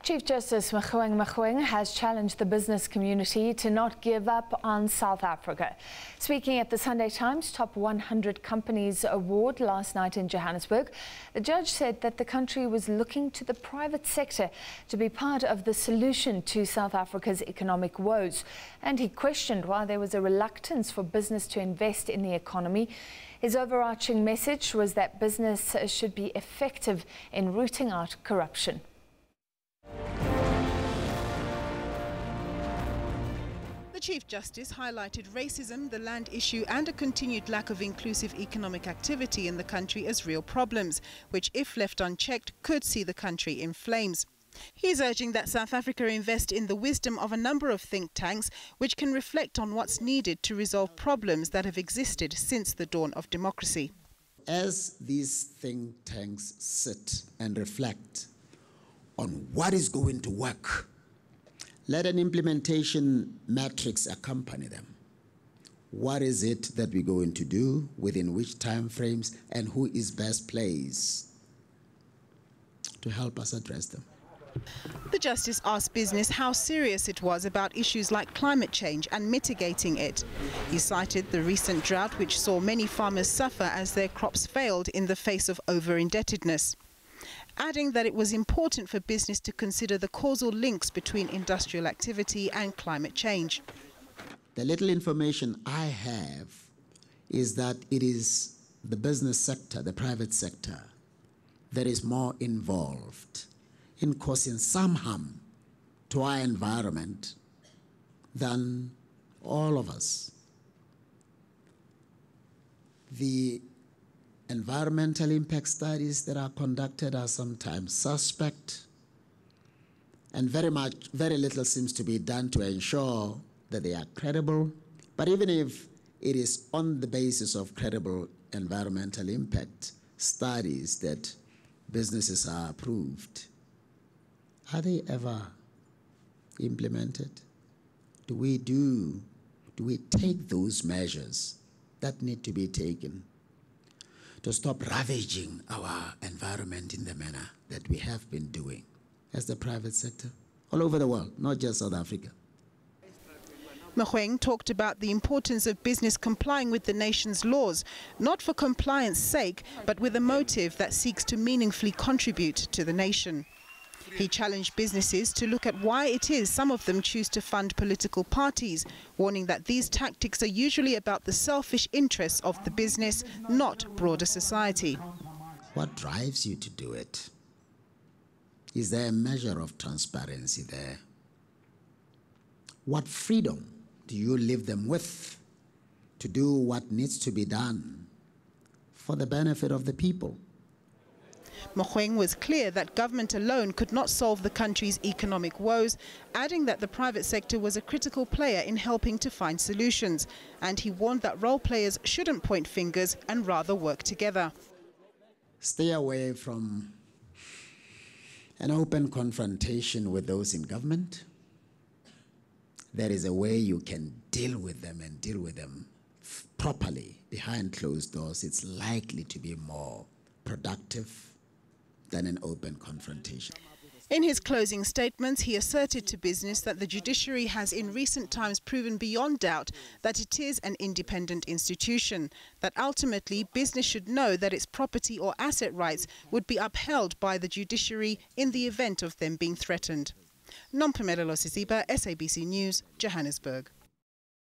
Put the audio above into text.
Chief Justice Mogoeng Mogoeng has challenged the business community to not give up on South Africa. Speaking at the Sunday Times Top 100 Companies Award last night in Johannesburg, the judge said that the country was looking to the private sector to be part of the solution to South Africa's economic woes. And he questioned why there was a reluctance for business to invest in the economy. His overarching message was that business should be effective in rooting out corruption. The Chief Justice highlighted racism, the land issue and a continued lack of inclusive economic activity in the country as real problems, which if left unchecked could see the country in flames. He is urging that South Africa invest in the wisdom of a number of think tanks which can reflect on what's needed to resolve problems that have existed since the dawn of democracy. As these think tanks sit and reflect on what is going to work, let an implementation matrix accompany them. What is it that we're going to do, within which time frames, and who is best placed to help us address them? The Justice asked business how serious it was about issues like climate change and mitigating it. He cited the recent drought which saw many farmers suffer as their crops failed in the face of over-indebtedness, adding that it was important for business to consider the causal links between industrial activity and climate change. The little information I have is that it is the business sector, the private sector, that is more involved in causing some harm to our environment than all of us. The environmental impact studies that are conducted are sometimes suspect, and very little seems to be done to ensure that they are credible. But even if it is on the basis of credible environmental impact studies that businesses are approved, are they ever implemented? Do we take those measures that need to be taken to stop ravaging our environment in the manner that we have been doing as the private sector all over the world, not just South Africa? Mogoeng talked about the importance of business complying with the nation's laws, not for compliance sake, but with a motive that seeks to meaningfully contribute to the nation. He challenged businesses to look at why it is some of them choose to fund political parties, warning that these tactics are usually about the selfish interests of the business, not broader society. What drives you to do it? Is there a measure of transparency there? What freedom do you leave them with to do what needs to be done for the benefit of the people? Mogoeng was clear that government alone could not solve the country's economic woes, adding that the private sector was a critical player in helping to find solutions. And he warned that role players shouldn't point fingers and rather work together. Stay away from an open confrontation with those in government. There is a way you can deal with them and deal with them properly behind closed doors. It's likely to be more productive than an open confrontation. In his closing statements, he asserted to business that the judiciary has in recent times proven beyond doubt that it is an independent institution, that ultimately business should know that its property or asset rights would be upheld by the judiciary in the event of them being threatened. Nompumelelo Sisiba, SABC News, Johannesburg.